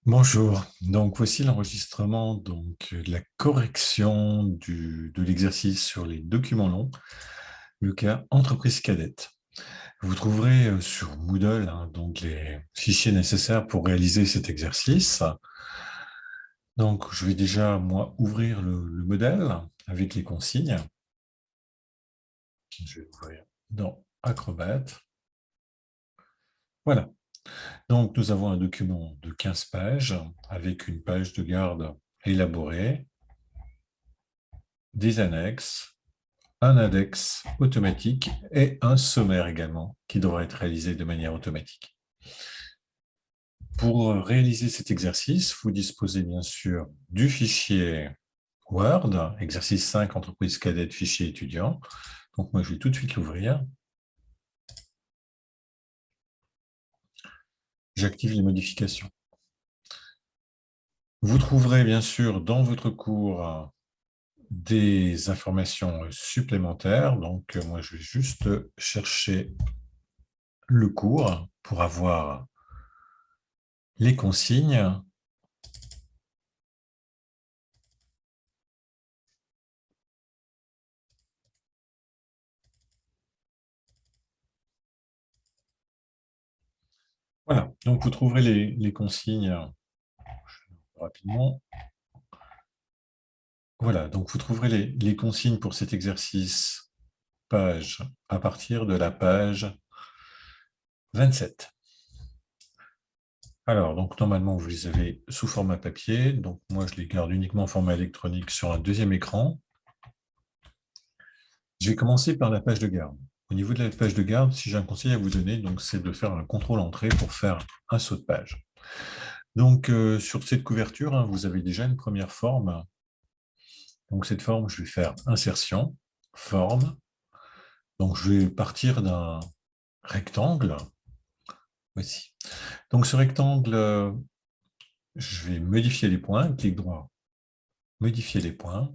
Bonjour, donc voici l'enregistrement de la correction de l'exercice sur les documents longs, le cas entreprise cadette. Vous trouverez sur Moodle donc les fichiers nécessaires pour réaliser cet exercice. Donc je vais déjà moi ouvrir le modèle avec les consignes. Je vais ouvrir dans Acrobat. Voilà, donc nous avons un document de 15 pages avec une page de garde élaborée, des annexes, un index automatique et un sommaire également, qui devra être réalisé de manière automatique. Pour réaliser cet exercice, vous disposez bien sûr du fichier Word, exercice 5, entreprise cadette, fichier étudiant. Donc moi, je vais tout de suite l'ouvrir. J'active les modifications. Vous trouverez bien sûr dans votre cours des informations supplémentaires. Donc moi, je vais juste chercher le cours pour avoir les consignes. Voilà, donc vous trouverez les consignes rapidement. Voilà, donc vous trouverez les consignes pour cet exercice page à partir de la page 27. Alors, donc normalement, vous les avez sous format papier. Donc moi, je les garde uniquement en format électronique sur un deuxième écran. Je vais commencer par la page de garde. Au niveau de la page de garde, si j'ai un conseil à vous donner, donc c'est de faire un contrôle-entrée pour faire un saut de page. Donc, sur cette couverture, vous avez déjà une première forme. Donc, cette forme, je vais faire insertion, forme. Donc, je vais partir d'un rectangle. Voici. Donc, ce rectangle, je vais modifier les points, clic droit, modifier les points.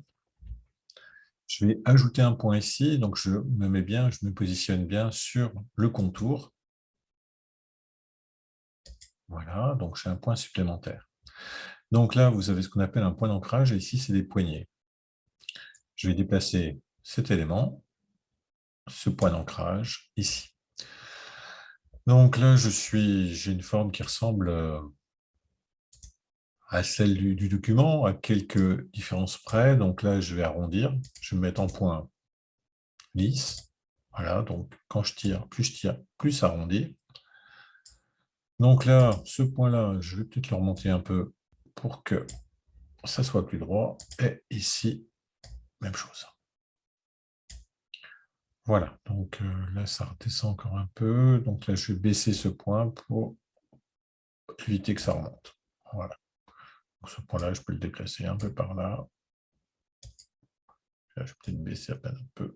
Je vais ajouter un point ici. Donc, je me positionne bien sur le contour. Voilà, donc j'ai un point supplémentaire. Donc là, vous avez ce qu'on appelle un point d'ancrage, et ici, c'est des poignées. Je vais déplacer cet élément, ce point d'ancrage, ici. Donc là, j'ai une forme qui ressemble à celle du document, à quelques différences près. Donc là, je vais arrondir, je vais me mettre en point lisse. Voilà, donc quand je tire, plus ça arrondit. Donc là, ce point-là, je vais peut-être le remonter un peu pour que ça soit plus droit. Et ici, même chose. Voilà, donc là, ça redescend encore un peu. Donc là, je vais baisser ce point pour éviter que ça remonte. Voilà. Donc, ce point-là, je peux le déplacer un peu par là. Là, je vais peut-être baisser à peine un peu.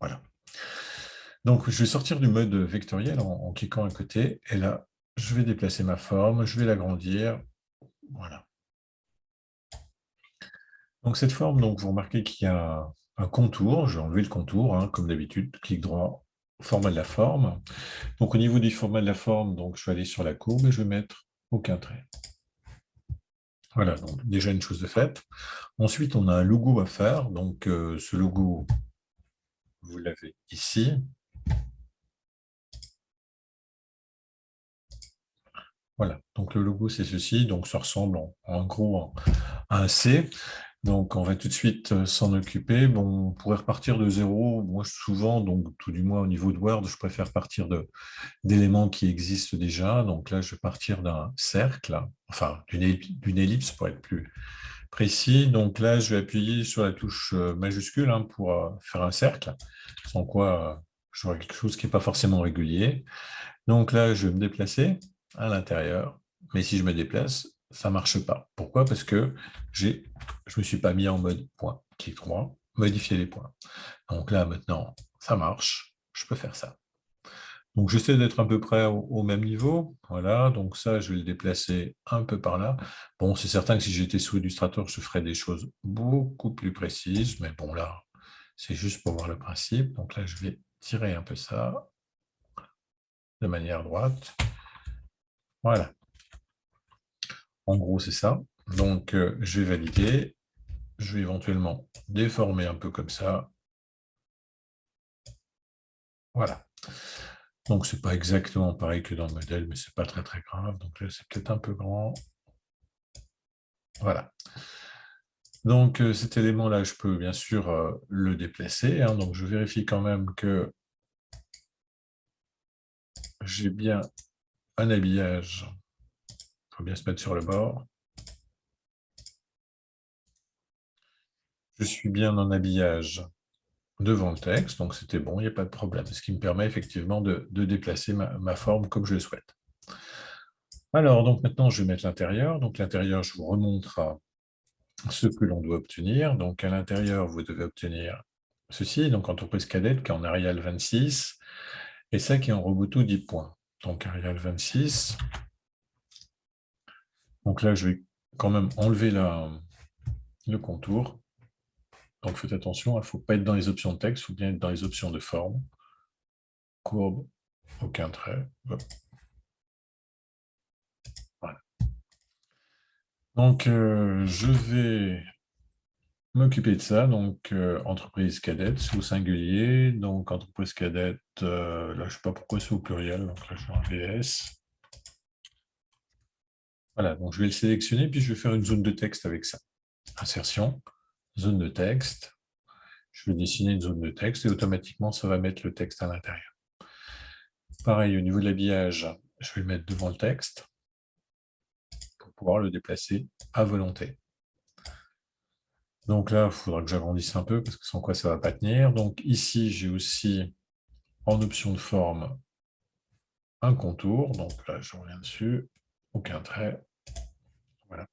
Voilà. Donc, je vais sortir du mode vectoriel en cliquant à côté. Et là, je vais déplacer ma forme, je vais l'agrandir. Voilà. Donc, cette forme, donc, vous remarquez qu'il y a un contour. Je vais enlever le contour, comme d'habitude. Clic droit, format de la forme. Donc, au niveau du format de la forme, donc, je vais aller sur la courbe et je vais mettre aucun trait. Voilà, donc déjà une chose de faite. Ensuite, on a un logo à faire. Donc, ce logo, vous l'avez ici. Voilà, donc le logo, c'est ceci. Donc, ça ressemble en gros à un C. Donc, on va tout de suite s'en occuper. Bon, on pourrait repartir de zéro. Moi, souvent, donc tout du moins au niveau de Word, je préfère partir d'éléments qui existent déjà. Donc là, je vais partir d'un cercle, enfin d'une ellipse pour être plus précis. Donc là, je vais appuyer sur la touche majuscule pour faire un cercle, sans quoi j'aurai quelque chose qui n'est pas forcément régulier. Donc là, je vais me déplacer à l'intérieur, mais si je me déplace, ça ne marche pas. Pourquoi? Parce que je ne me suis pas mis en mode point. Clic droit, modifier les points. Donc là, maintenant, ça marche. Je peux faire ça. Donc j'essaie d'être à peu près au même niveau. Voilà, donc ça, je vais le déplacer un peu par là. Bon, c'est certain que si j'étais sous Illustrator, je ferais des choses beaucoup plus précises, mais bon, là, c'est juste pour voir le principe. Donc là, je vais tirer un peu ça de manière droite. Voilà. En gros, c'est ça. Donc, je vais valider. Je vais éventuellement déformer un peu comme ça. Voilà. Donc, ce n'est pas exactement pareil que dans le modèle, mais ce n'est pas très, très grave. Donc là, c'est peut-être un peu grand. Voilà. Donc, cet élément-là, je peux bien sûr le déplacer, hein. Donc, je vérifie quand même que j'ai bien un habillage. Il faut bien se mettre sur le bord. Je suis bien en habillage devant le texte, donc c'était bon, il n'y a pas de problème. Ce qui me permet effectivement de déplacer ma forme comme je le souhaite. Alors, donc maintenant, je vais mettre l'intérieur. Donc, l'intérieur, je vous remontre ce que l'on doit obtenir. Donc, à l'intérieur, vous devez obtenir ceci, donc entreprise cadette qui est en Arial 26, et ça qui est en Roboto 10 points. Donc, Arial 26. Donc là, je vais quand même enlever le contour. Donc, faites attention, il ne faut pas être dans les options de texte, il faut bien être dans les options de forme. Courbe, aucun trait. Hop. Voilà. Donc, je vais m'occuper de ça. Donc, entreprise cadette, c'est au singulier. Donc, entreprise cadette, là, je ne sais pas pourquoi c'est au pluriel. Donc, là, je vais en VS. Voilà, donc je vais le sélectionner, puis je vais faire une zone de texte avec ça. Insertion, zone de texte. Je vais dessiner une zone de texte et automatiquement, ça va mettre le texte à l'intérieur. Pareil, au niveau de l'habillage, je vais le mettre devant le texte pour pouvoir le déplacer à volonté. Donc là, il faudra que j'agrandisse un peu parce que sans quoi ça ne va pas tenir. Donc ici, j'ai aussi en option de forme un contour. Donc là, je reviens dessus. Aucun trait. Voilà.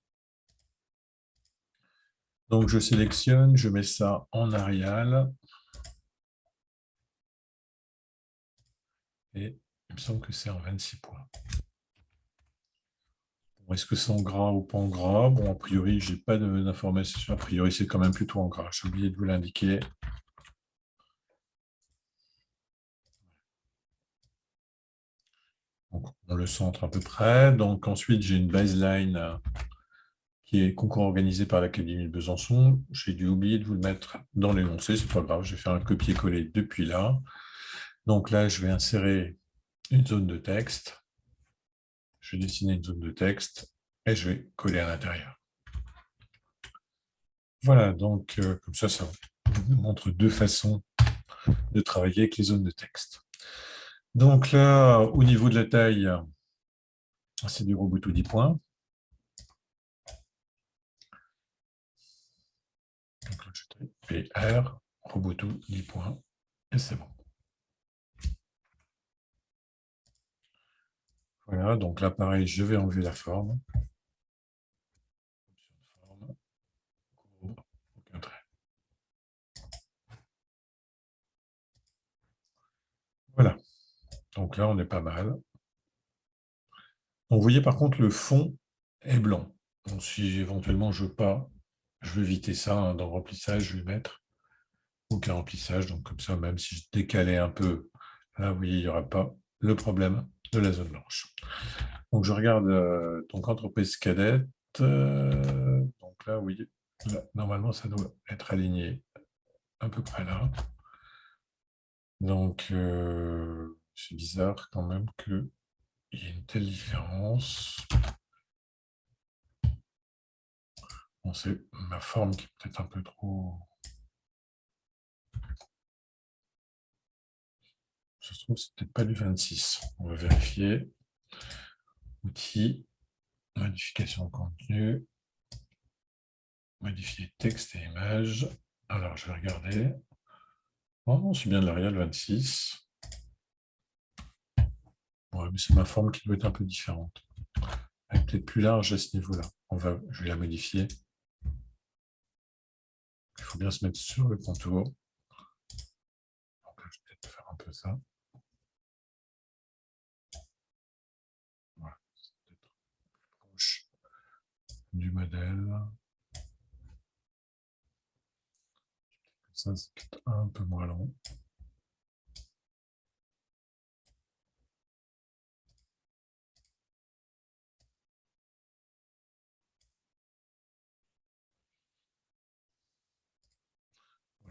Donc je sélectionne, je mets ça en Arial. Et il me semble que c'est en 26 points. Bon, est-ce que c'est en gras ou pas en gras? Bon, a priori, je n'ai pas d'informations. A priori, c'est quand même plutôt en gras. J'ai oublié de vous l'indiquer. Donc, on le centre à peu près. Donc ensuite, j'ai une baseline qui est concours organisé par l'Académie de Besançon. J'ai dû oublier de vous le mettre dans l'énoncé, c'est pas grave, je vais faire un copier-coller depuis là. Donc là, je vais insérer une zone de texte. Je vais dessiner une zone de texte et je vais coller à l'intérieur. Voilà, donc comme ça vous montre deux façons de travailler avec les zones de texte. Donc là, au niveau de la taille, c'est du Roboto 10 points. Donc là, je tape PR, Roboto 10 points, et c'est bon. Voilà, donc là, pareil, je vais enlever la forme. Aucun trait. Voilà, donc là, on est pas mal. Donc, vous voyez, par contre, le fond est blanc. Donc, si éventuellement je veux pas, je veux éviter ça, hein, dans le remplissage, je vais mettre aucun remplissage. Donc, comme ça, même si je décalais un peu, là, vous voyez, il n'y aura pas le problème de la zone blanche. Donc, je regarde donc entreprise cadette. Donc là, oui, là, normalement, ça doit être aligné à peu près là. Donc, c'est bizarre quand même qu'il y ait une telle différence. Bon, c'est ma forme qui est peut-être un peu trop... Ça se trouve, c'est peut-être pas du 26. On va vérifier. Outils, modification de contenu, modifier texte et image. Alors, je vais regarder. Oh non, c'est bien de l'Arial 26. Ouais, mais c'est ma forme qui doit être un peu différente. Elle est peut-être plus large à ce niveau-là. Je vais la modifier. Il faut bien se mettre sur le contour. Donc là, je vais peut-être faire un peu ça. Voilà, c'est peut-être proche du modèle. Ça, c'est peut-être un peu moins long.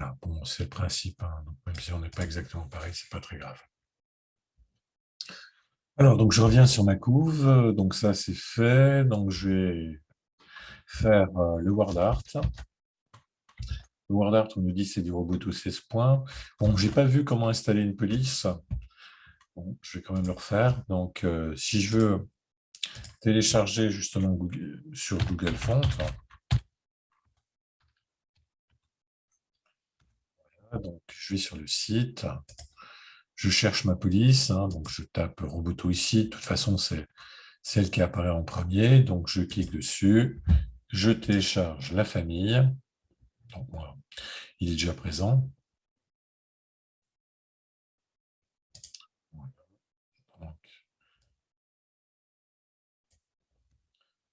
Voilà, bon, c'est le principe, hein, donc même si on n'est pas exactement pareil, c'est pas très grave. Alors, donc je reviens sur ma couve, donc ça c'est fait, donc je vais faire le word art. Le word art, on nous dit c'est du Roboto 16 points. Bon, j'ai pas vu comment installer une police. Bon, je vais quand même le refaire. Donc, si je veux télécharger justement sur Google Fonts, donc je vais sur le site, je cherche ma police, hein, donc je tape Roboto ici. De toute façon, c'est celle qui apparaît en premier. Donc, je clique dessus, je télécharge la famille. Donc, moi, il est déjà présent. Donc,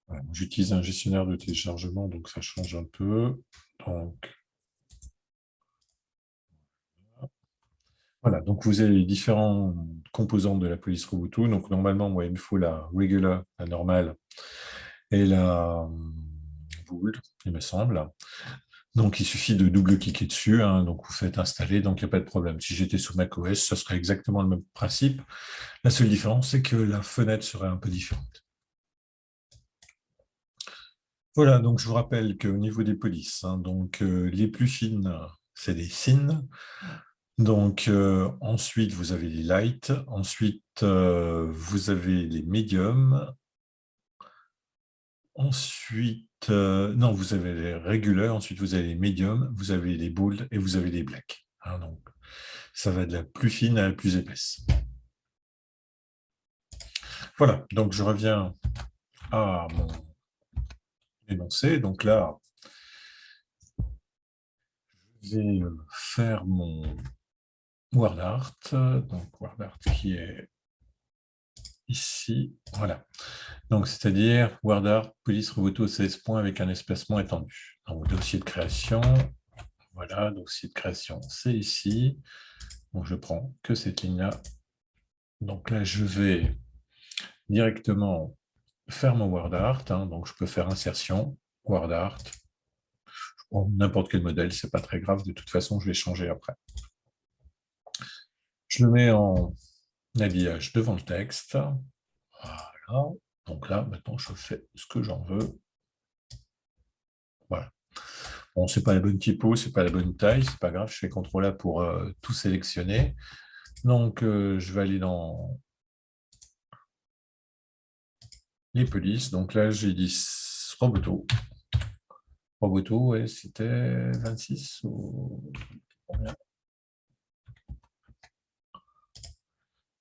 voilà, j'utilise un gestionnaire de téléchargement, donc ça change un peu. Donc, voilà, donc vous avez les différents composants de la police Roboto. Donc, normalement, moi, il me faut la regular, la normale, et la bold, il me semble. Donc, il suffit de double-cliquer dessus, hein, donc vous faites installer, donc il n'y a pas de problème. Si j'étais sous macOS, ça serait exactement le même principe. La seule différence, c'est que la fenêtre serait un peu différente. Voilà, donc je vous rappelle qu'au niveau des polices, hein, donc les plus fines, c'est des thin. Donc ensuite, vous avez les light. Ensuite, vous avez les medium. Ensuite, non, vous avez les regular. Ensuite, vous avez les medium. Vous avez les bold et vous avez les black. Hein, donc, ça va de la plus fine à la plus épaisse. Voilà, donc je reviens à mon énoncé. Donc là, je vais faire mon word art. Donc word art qui est ici. Voilà. Donc, c'est-à-dire word art, police roboto 16 points avec un espacement étendu. Donc, dossier de création. Voilà, dossier de création, c'est ici. Donc, je prends que cette ligne-là. Donc là, je vais directement faire mon word art. Hein. Donc, je peux faire insertion, word art. N'importe quel modèle, c'est pas très grave. De toute façon, je vais changer après. Je le mets en habillage devant le texte. Voilà. Donc là, maintenant, je fais ce que j'en veux. Voilà. Bon, c'est pas la bonne typo, c'est pas la bonne taille, c'est pas grave. Je fais CTRL A pour tout sélectionner. Donc, je vais aller dans les polices. Donc là, j'ai dit Roboto. Roboto, ouais, c'était 26 ou combien?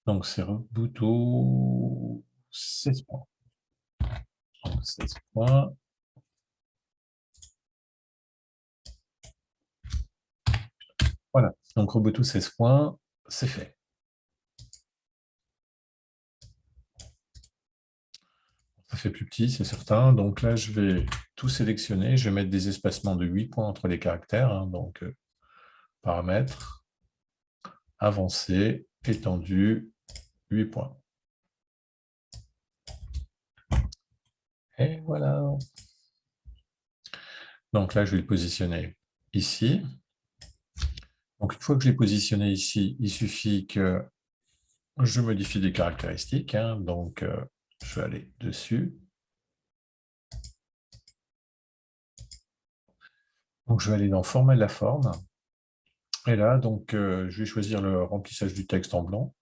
Donc, c'est Roboto 16 points. Donc, 16 points. Voilà. Donc, Roboto 16 points, c'est fait. Ça fait plus petit, c'est certain. Donc là, je vais tout sélectionner. Je vais mettre des espacements de 8 points entre les caractères. Hein. Donc, paramètres, avancé, étendu, 8 points. Et voilà. Donc là, je vais le positionner ici. Donc, une fois que je l'ai positionné ici, il suffit que je modifie des caractéristiques. Hein. Donc, je vais aller dessus. Donc, je vais aller dans Format de la forme. Et là, donc, je vais choisir le remplissage du texte en blanc.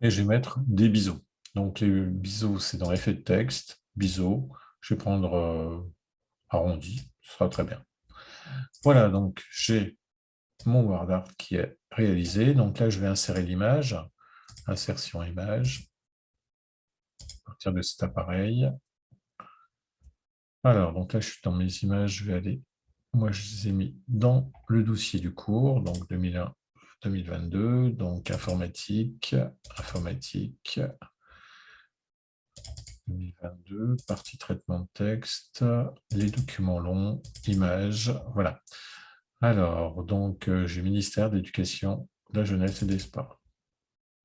Et je vais mettre des biseaux. Donc, les biseaux, c'est dans Effet de texte, biseaux. Je vais prendre arrondi, ce sera très bien. Voilà, donc j'ai mon word art qui est réalisé. Donc là, je vais insérer l'image. Insertion image. À partir de cet appareil. Alors, donc là, je suis dans mes images. Je vais aller. Moi, je les ai mis dans le dossier du cours, donc 2001-2022. Donc informatique, informatique. 2022, partie traitement de texte, les documents longs, images, voilà. Alors, donc, j'ai ministère de l'Éducation, de la Jeunesse et des Sports.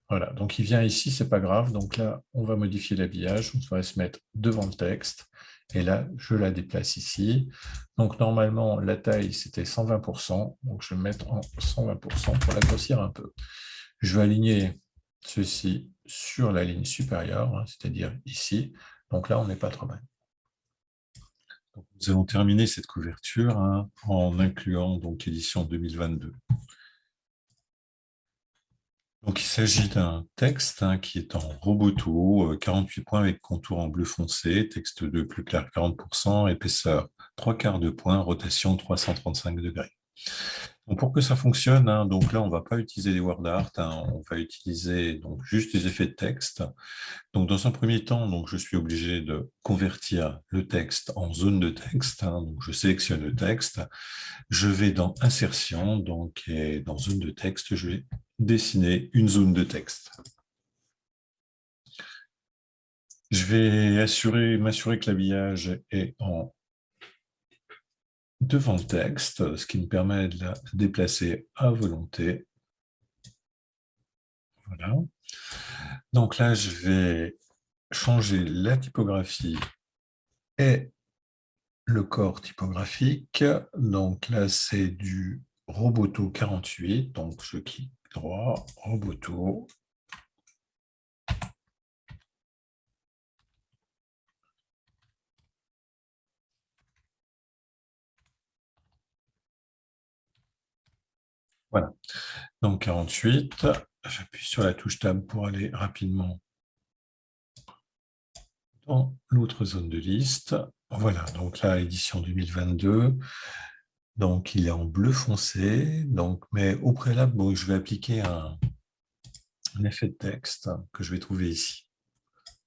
Voilà, donc il vient ici, c'est pas grave. Donc là, on va modifier l'habillage, on va se mettre devant le texte Et là, je la déplace ici. Donc, normalement, la taille, c'était 120%. Donc, je vais mettre en 120% pour la grossir un peu. Je vais aligner ceci sur la ligne supérieure, hein, c'est-à-dire ici. Donc là, on n'est pas trop mal. Donc, nous allons terminer cette couverture hein, en incluant donc l'édition 2022. Donc, il s'agit d'un texte hein, qui est en Roboto, 48 points avec contour en bleu foncé, texte de plus clair 40%, épaisseur 3/4 de point, rotation 335 degrés. Donc, pour que ça fonctionne, hein, donc là, on ne va pas utiliser les word art, hein, on va utiliser donc, juste les effets de texte. Donc, dans un premier temps, donc, je suis obligé de convertir le texte en zone de texte. Hein, donc, je sélectionne le texte. Je vais dans Insertion, donc, et dans Zone de texte, je vais dessiner une zone de texte. Je vais m'assurer que l'habillage est devant le texte, ce qui me permet de la déplacer à volonté. Voilà. Donc là, je vais changer la typographie et le corps typographique. Donc là, c'est du Roboto 48. Donc je clique droit, Roboto. Voilà. Donc 48. J'appuie sur la touche Tab pour aller rapidement dans l'autre zone de liste. Voilà, donc là, édition 2022. Donc, il est en bleu foncé. Donc, mais au préalable, bon, je vais appliquer un effet de texte que je vais trouver ici,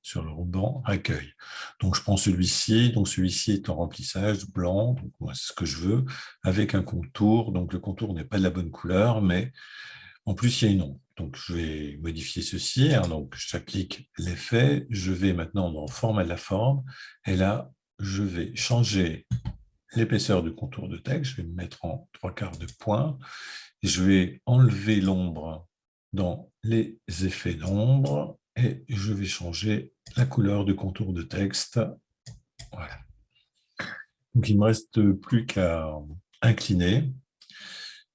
sur le ruban accueil. Donc, je prends celui-ci. Donc, celui-ci est en remplissage blanc. Donc, moi, c'est ce que je veux, avec un contour. Donc, le contour n'est pas de la bonne couleur, mais en plus, il y a une ombre. Donc, je vais modifier ceci. Hein. Donc, j'applique l'effet. Je vais maintenant dans Format de la forme. Et là, je vais changer l'épaisseur du contour de texte. Je vais me mettre en 3/4 de point. Je vais enlever l'ombre dans les effets d'ombre. Et je vais changer la couleur du contour de texte. Voilà. Donc, il ne me reste plus qu'à incliner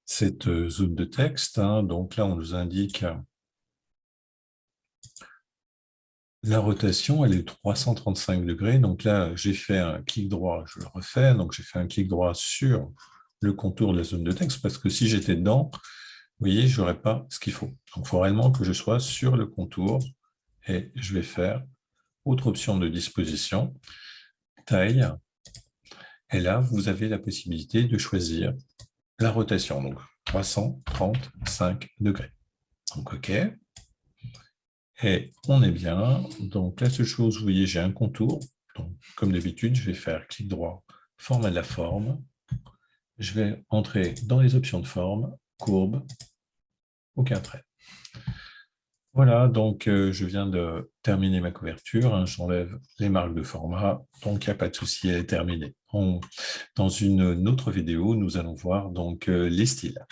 cette zone de texte. Hein. Donc là, on nous indique la rotation, elle est 335 degrés. Donc là, j'ai fait un clic droit, je le refais. Donc j'ai fait un clic droit sur le contour de la zone de texte parce que si j'étais dedans, vous voyez, je n'aurais pas ce qu'il faut. Donc il faut réellement que je sois sur le contour et je vais faire autre option de disposition, taille. Et là, vous avez la possibilité de choisir la rotation, donc 335 degrés. Donc OK. Et on est bien. Donc la seule chose, vous voyez, j'ai un contour. Donc, comme d'habitude, je vais faire clic droit, format de la forme. Je vais entrer dans les options de forme, courbe, aucun trait. Voilà, donc je viens de terminer ma couverture. Hein, j'enlève les marques de format. Donc il n'y a pas de souci, elle est terminée. Dans une autre vidéo, nous allons voir donc les styles.